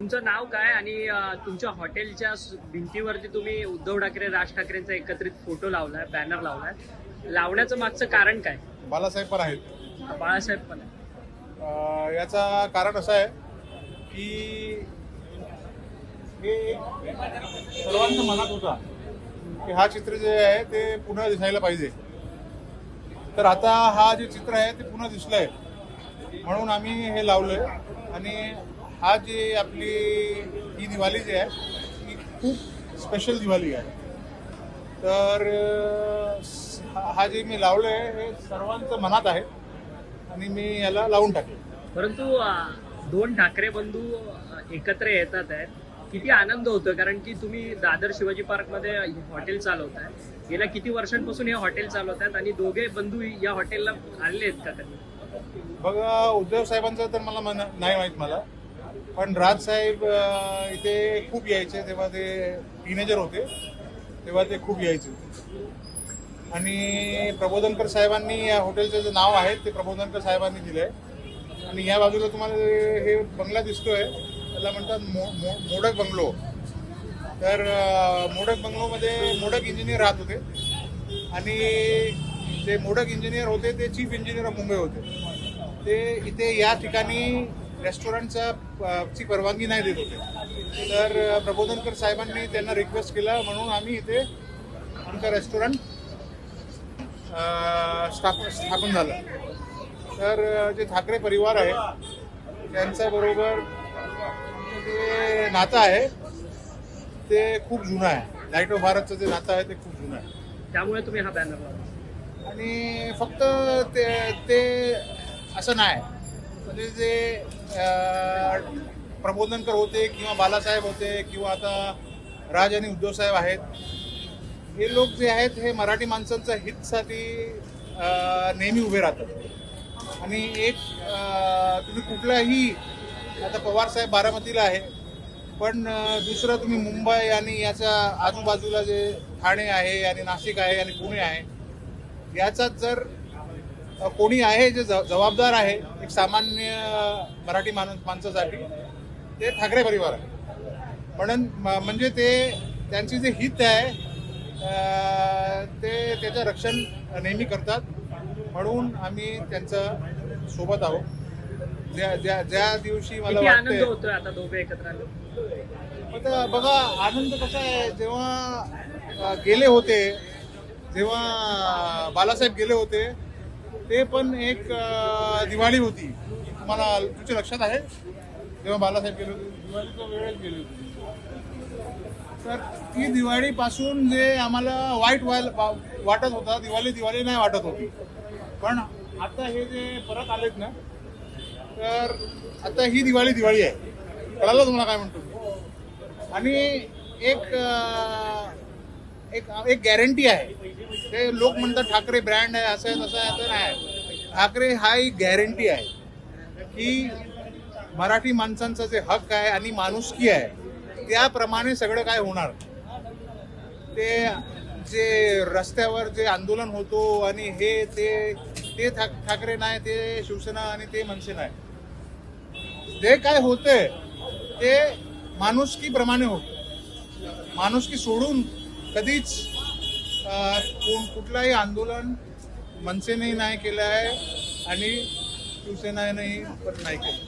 तुमचं नाव काय आणि तुमच्या हॉटेलच्या भिंतीवरती तुम्ही उद्धव ठाकरे राज ठाकरेंचा एकत्रित फोटो लावलाय, बॅनर लावलाय, लावण्याचं मागचं कारण काय? बालासाहेब पण आहेत. बाळासाहेब पण आहे. याचा कारण असं आहे की हे सर्वांच्या मनात होता की हा चित्र जे आहे ते पुन्हा दिसायला पाहिजे. तर आता हा जे चित्र आहे ते पुन्हा दिसलंय म्हणून आम्ही हे लावलंय. आणि हा जे आपली ही दिवाळी जी आहे ही खूप स्पेशल दिवाळी आहे. तर हा जे मी लावलंय हे सर्वांच्या मनात आहे आणि मी याला लावून टाकले. परंतु दोन ठाकरे बंधू एकत्र येतात आहेत, किती आनंद होतो, कारण की तुम्ही दादर शिवाजी पार्क मध्ये हॉटेल चालवताय, गेल्या किती वर्षांपासून हे हॉटेल चालवतात आणि दोघे बंधू या हॉटेलला आले आहेत का कधी? बघा, उद्धव साहेबांचं तर मला नाही माहीत मला, पण राज साहेब इथे खूप यायचे. तेव्हा ते टीनेजर होते तेव्हा ते खूप यायचे. आणि प्रबोधनकर साहेबांनी या हॉटेलचं जे नाव आहे ते प्रबोधनकर साहेबांनी दिलं आहे. आणि या बाजूला तुम्हाला हे बंगला दिसतोय त्याला म्हणतात मोडक बंगलो. तर मोडक बंगलोमध्ये मोडक इंजिनियर राहत होते आणि ते मोडक इंजिनियर होते ते चीफ इंजिनियर ऑफ मुंबई होते. ते इथे या ठिकाणी रेस्टॉरंटची परवानगी नाही देत होते. तर प्रबोधनकर साहेबांनी त्यांना रिक्वेस्ट केला म्हणून आम्ही इथे आमचं रेस्टॉरंट स्थापन झालं. तर जे ठाकरे परिवार आहे त्यांच्या बरोबर जे नातं आहे ते खूप जुनं आहे. लाईट ऑफ भारतचं जे नातं आहे ते खूप जुनं आहे. त्यामुळे तुम्ही हा बॅनर लावला. आणि फक्त ते असं नाही, म्हणजे जे प्रबोधनकर होते किंवा बालासाहेब होते किंवा आता राज आणि उद्धव साहेब आहेत, हे लोक जे आहेत हे मराठी माणसांच्या हितसाठी नेहमी उभे राहतात. आणि एक तुम्ही कुठलाही, आता पवार साहेब बारामतीला आहे, पण दुसरं तुम्ही मुंबई आणि याच्या आजूबाजूला जे ठाणे आहे आणि नाशिक आहे आणि पुणे आहे, याचात जर कोणी आहे जे जबाबदार आहे एक सामान्य मराठी माणसासाठी, ते ठाकरे परिवार आहे. म्हणून म्हणजे ते त्यांची जे हित आहे ते त्याचं रक्षण नेहमी करतात. म्हणून आम्ही त्यांच्या सोबत आहोत. ज्या दिवशी मला आनंद होतोय आता दोघे एकत्र आले. आता बघा, आनंद कसा आहे, जेव्हा गेले होते, जेव्हा बालासाहेब गेले होते ते पण एक दिवाळी होती. तुम्हाला तुमच्या लक्षात आहे जेव्हा बालासाहेब गेले होते, दिवाळीच्या वेळेस गेले होते. तर ती दिवाळीपासून जे आम्हाला वाईट वाटत होता, दिवाळी नाही वाटत होती. पण आता हे जे परत आलेत ना, तर आता ही दिवाळी आहे. कळालं तुम्हाला काय म्हणतो. आणि एक गॅरंटी आहे. ते लोक म्हणतात ठाकरे ब्रँड आहे, असं आहे तसं आहे, असं नाही. ठाकरे हा एक गॅरंटी आहे की मराठी माणसांचा जे हक्क आहे आणि माणुसकी आहे त्याप्रमाणे सगळं काय होणार. ते जे रस्त्यावर जे आंदोलन होतो आणि हे ते ठाकरे नाही, ते शिवसेना आणि ते मनसे नाही. जे काय होतंय ते माणुसकीप्रमाणे होतं. माणुसकी सोडून कधीच कुठलाही आंदोलन मनसेने नाही केलं आहे आणि शिवसेनेने पण नाही केलं.